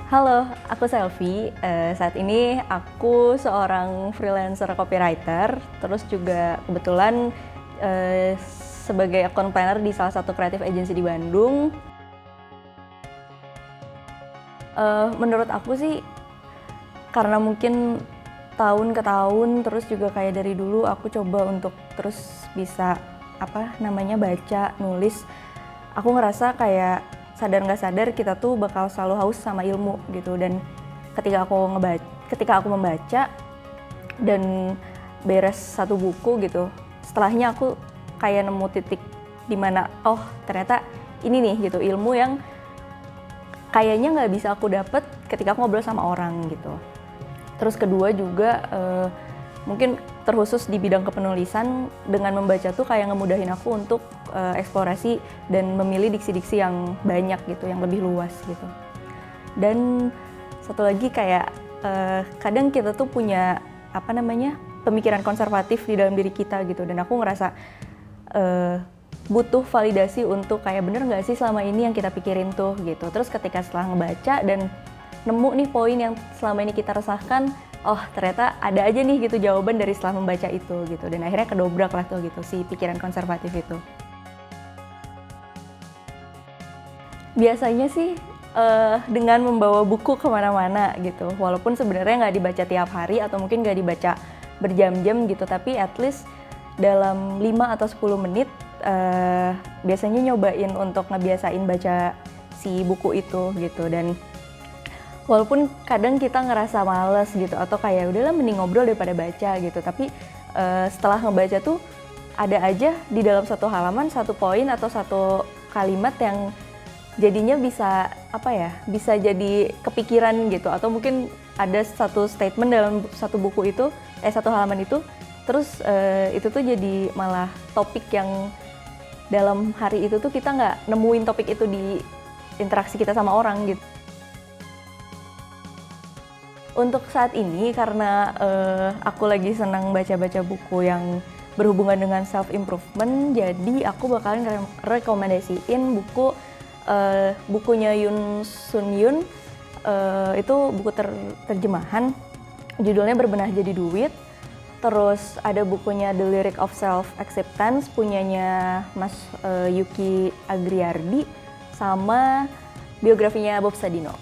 Halo, aku Selvi. Saat ini aku seorang freelancer copywriter, terus juga kebetulan eh, sebagai account planner di salah satu creative agency di Bandung. Menurut aku sih, karena mungkin tahun ke tahun, terus juga kayak dari dulu aku coba untuk terus bisa baca, nulis. Aku ngerasa kayak sadar nggak sadar kita tuh bakal selalu haus sama ilmu gitu, dan ketika aku membaca dan beres satu buku gitu, setelahnya aku kayak nemu titik di mana oh ternyata ini nih gitu ilmu yang kayaknya nggak bisa aku dapet ketika aku ngobrol sama orang gitu. Terus kedua juga mungkin terkhusus di bidang kepenulisan, dengan membaca tuh kayak ngemudahin aku untuk eksplorasi dan memilih diksi-diksi yang banyak gitu, yang lebih luas gitu. Dan satu lagi kayak kadang kita tuh punya pemikiran konservatif di dalam diri kita gitu, dan aku ngerasa butuh validasi untuk kayak bener nggak sih selama ini yang kita pikirin tuh gitu. Terus ketika setelah ngebaca dan nemu nih poin yang selama ini kita resahkan, oh ternyata ada aja nih gitu jawaban dari setelah membaca itu gitu, dan akhirnya kedobrak lah tuh gitu si pikiran konservatif itu. Biasanya sih dengan membawa buku kemana-mana gitu, walaupun sebenarnya nggak dibaca tiap hari atau mungkin nggak dibaca berjam-jam gitu, tapi at least dalam 5 atau 10 menit biasanya nyobain untuk ngebiasain baca si buku itu gitu. Dan walaupun kadang kita ngerasa males gitu, atau kayak udahlah mending ngobrol daripada baca gitu, tapi setelah ngebaca tuh ada aja di dalam satu halaman satu poin atau satu kalimat yang jadinya bisa jadi kepikiran gitu, atau mungkin ada satu statement dalam satu buku itu, satu halaman itu, terus itu tuh jadi malah topik yang dalam hari itu tuh kita nggak nemuin topik itu di interaksi kita sama orang gitu. Untuk saat ini karena aku lagi senang baca-baca buku yang berhubungan dengan self improvement, jadi aku bakalan rekomendasiin bukunya Yoon Sun Yoon. Itu buku terjemahan, judulnya Berbenah Jadi Duit. Terus ada bukunya The Lyric of Self Acceptance punyanya Mas Yuki Agriardi, sama biografinya Bob Sadino.